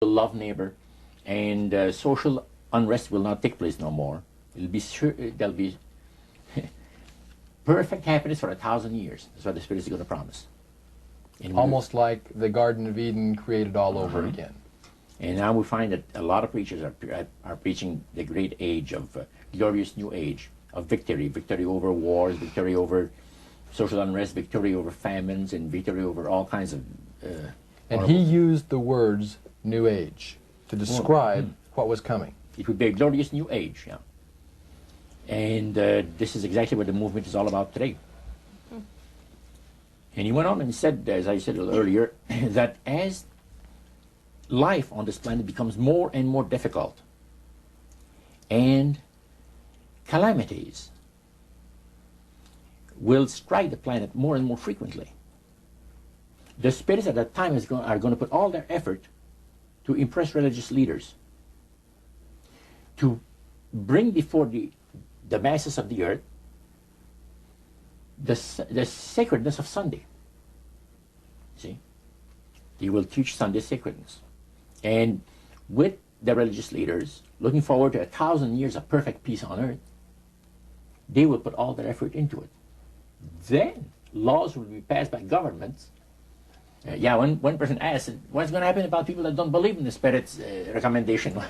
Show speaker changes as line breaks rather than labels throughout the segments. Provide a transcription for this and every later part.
love neighbor, and social unrest will not take place no more. It'll be sure, there'll be perfect happiness for 1,000 years. That's what the Spirit is going to promise. And
almost like the Garden of Eden created all over again.
And now we find that a lot of preachers are preaching the great age of glorious new age of victory, victory over wars, victory over social unrest, victory over famines, and victory over all kinds of
and he used the words New Age to describe what was coming.
It would be a glorious new age, yeah. And this is exactly what the movement is all about today. And he went on and said, as I said a little earlier, that as life on this planet becomes more and more difficult, and calamities will strike the planet more and more frequently, the spirits at that time are going to put all their effort to impress religious leaders, to bring before the masses of the earth the sacredness of Sunday. See? They will teach Sunday sacredness. And with the religious leaders, looking forward to 1,000 years of perfect peace on earth, they will put all their effort into it. Then laws will be passed by governments. One person asked, what's going to happen about people that don't believe in the Spirit's recommendation?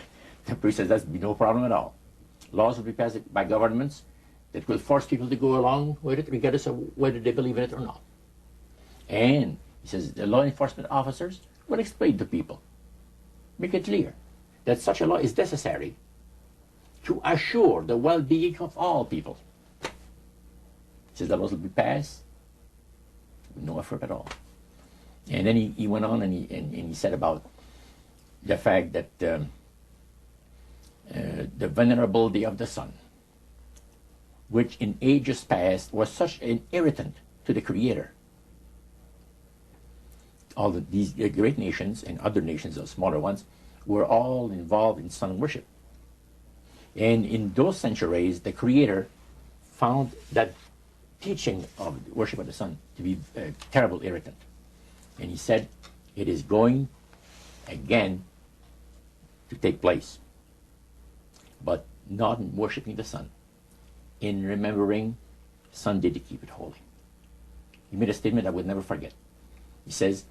The priest says, that's be no problem at all. Laws will be passed by governments that will force people to go along with it, regardless of whether they believe in it or not. And he says the law enforcement officers will explain to people, make it clear that such a law is necessary to assure the well-being of all people. He says the laws will be passed with no effort at all. And then he went on and he said about the fact that the venerability of the sun, which in ages past was such an irritant to the Creator. All these great nations and other nations, the smaller ones, were all involved in sun worship. And in those centuries, the Creator found that teaching of worship of the sun to be a terrible irritant. And he said, it is going again to take place, but not in worshiping the sun, in remembering Sunday to keep it holy. He made a statement I would never forget. He says,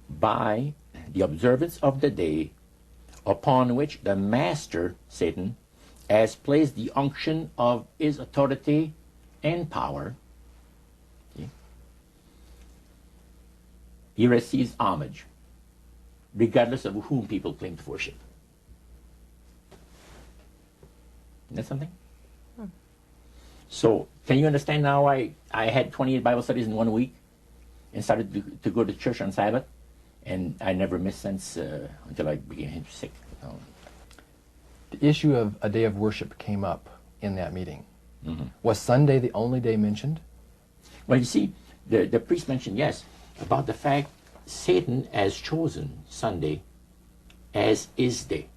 by the observance of the day upon which the master, Satan, has placed the unction of his authority and power, he receives homage, regardless of whom people claim to worship. Isn't that something? So, can you understand now why I had 28 Bible studies in 1 week and started to go to church on Sabbath? And I never missed since until I became sick.
The issue of a day of worship came up in that meeting. Was Sunday the only day mentioned?
Well, you see, the priest mentioned, yes, about the fact Satan has chosen Sunday as his day.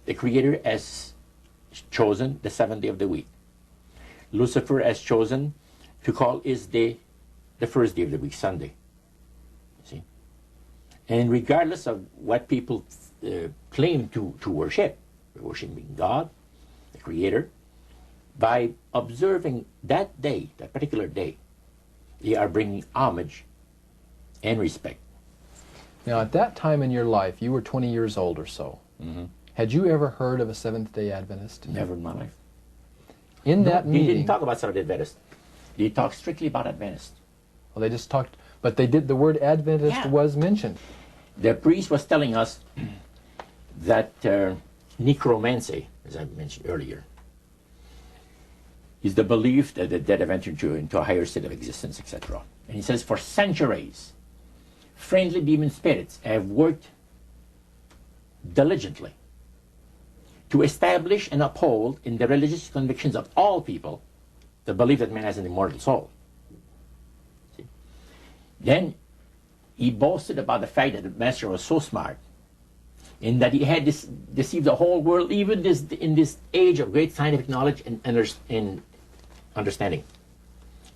The Creator has chosen the 7th day of the week. Lucifer has chosen to call his day the first day of the week, Sunday. See? And regardless of what people claim to worship, worshiping God, the Creator, by observing that day, that particular day, they are bringing homage and respect.
Now, at that time in your life, you were 20 years old or so. Had you ever heard of a Seventh-day Adventist?
Never in my life.
In that meeting...
They didn't talk about Seventh-day Adventist. They talked strictly about Adventist.
Well, they just talked... But they did... The word Adventist was mentioned.
The priest was telling us that necromancy, as I mentioned earlier, is the belief that the dead have entered into a higher state of existence, etc. And he says, for centuries, friendly demon spirits have worked diligently to establish and uphold in the religious convictions of all people the belief that man has an immortal soul. See? Then he boasted about the fact that the master was so smart in that he had deceived the whole world, even in this age of great scientific knowledge and understanding.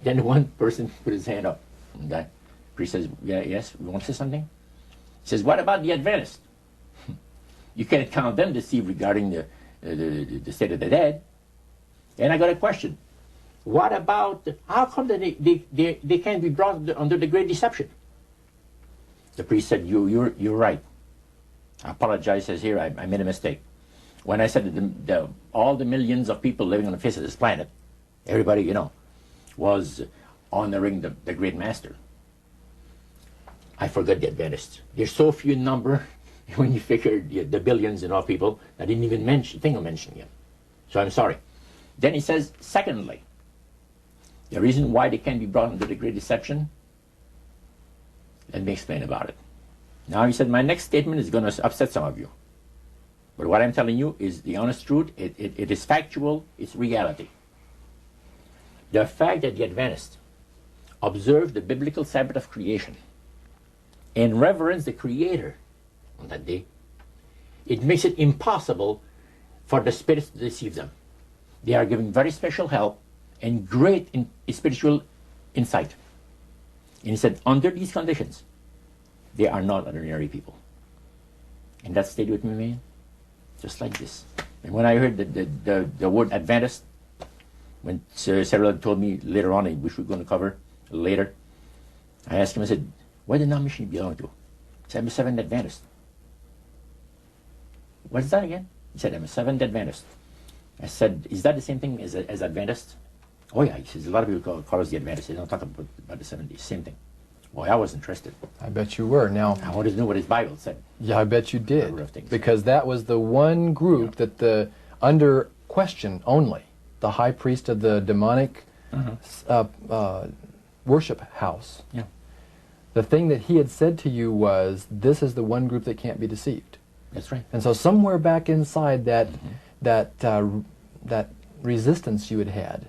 Then one person put his hand up, and that priest says, yes, we want to say something? He says, what about the Adventists? You can't count them deceived regarding the state of the dead. And I got a question. What about, how come that they can't be brought under the great deception? The priest said, you're right. I apologize, says here, I made a mistake. When I said that all the millions of people living on the face of this planet, everybody, you know, was honoring the great master. I forgot the Adventists. They're so few in number when you figure the billions and all people, I didn't even think of mentioning him. So I'm sorry. Then he says, secondly, the reason why they can't be brought under the great deception, let me explain about it. Now he said, my next statement is going to upset some of you. But what I'm telling you is the honest truth. It is factual. It's reality. The fact that the Adventists observe the biblical Sabbath of creation and reverence the Creator on that day, it makes it impossible for the spirits to deceive them. They are given very special help and great spiritual insight. And he said, under these conditions, they are not ordinary people. And that stayed with me, man. Just like this. And when I heard the word Adventist, when Cyril told me later on, which we're going to cover later, I asked him, I said, what denomination do you belong to? He said, I'm a Seventh Adventist. What's that again? He said, I'm a Seventh Adventist. I said, is that the same thing as Adventist? Oh yeah, he says, a lot of people call us the Adventists. They don't talk about the 70s. Same thing. Boy, I was interested.
I bet you were. Now,
I wanted to know what his Bible said.
Yeah, I bet you did. Because that was the one group that under question only, the high priest of the demonic worship house. Yeah. The thing that he had said to you was, this is the one group that can't be deceived.
That's right.
And so somewhere back inside that that resistance you had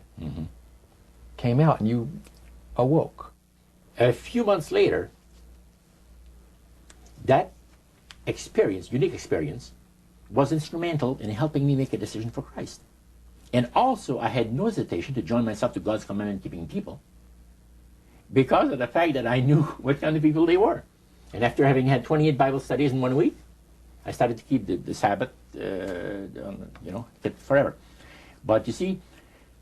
came out, and you awoke.
A few months later, that experience, unique experience, was instrumental in helping me make a decision for Christ. And also, I had no hesitation to join myself to God's commandment-keeping people because of the fact that I knew what kind of people they were. And after having had 28 Bible studies in 1 week, I started to keep the Sabbath, fit forever. But you see,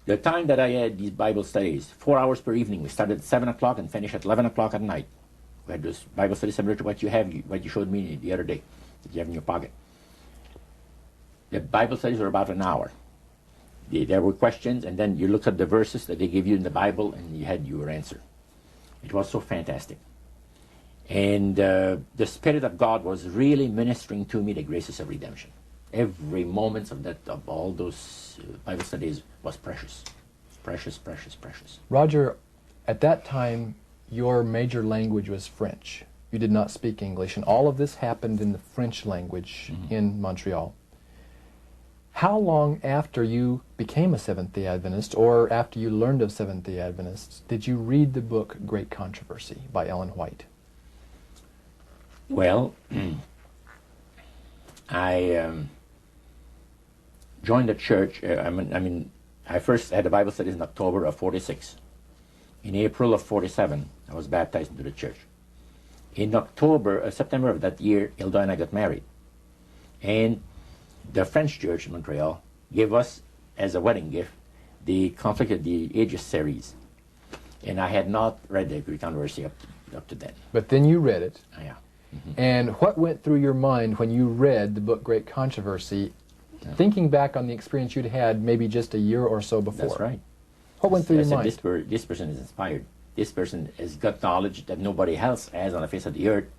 the time that I had these Bible studies, 4 hours per evening, we started at 7 o'clock and finished at 11 o'clock at night. We had this Bible study similar to what you showed me the other day, that you have in your pocket. The Bible studies were about an hour. There were questions, and then you looked at the verses that they gave you in the Bible, and you had your answer. It was so fantastic. And the Spirit of God was really ministering to me the graces of redemption. Every moment of all those Bible studies was precious. Precious, precious, precious.
Roger, at that time, your major language was French. You did not speak English, and all of this happened in the French language in Montreal. How long after you became a Seventh-day Adventist, or after you learned of Seventh-day Adventists, did you read the book Great Controversy by Ellen White?
Well, I joined the church. I first had a Bible studies in October of 46. In April of 47, I was baptized into the church. In September of that year, Hilda and I got married. And the French church in Montreal gave us, as a wedding gift, the Conflict of the Ages series. And I had not read the Great Controversy up to then.
But then you read it.
Yeah.
And what went through your mind when you read the book Great Controversy, thinking back on the experience you'd had maybe just a year or so before?
That's right.
What went through your mind?
This person is inspired. This person has got knowledge that nobody else has on the face of the earth,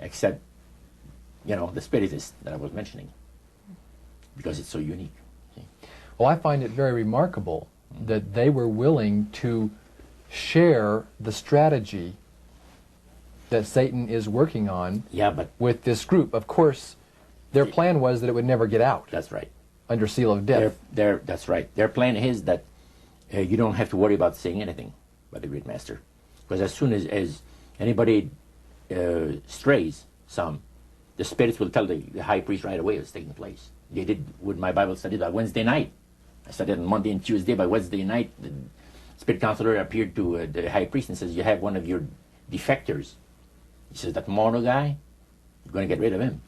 except, the Spiritists that I was mentioning, because it's so unique.
Well, I find it very remarkable that they were willing to share the strategy that Satan is working on with this group. Of course, their plan was that it would never get out.
That's right.
Under seal of death.
That's right. Their plan is that you don't have to worry about saying anything about the Great Master. Because as soon as anybody strays some, the spirits will tell the high priest right away what's taking place. They did with my Bible study by Wednesday night. I studied on Monday and Tuesday. By Wednesday night, the spirit counselor appeared to the high priest and says, you have one of your defectors. He says, that Morneau guy, you're going to get rid of him.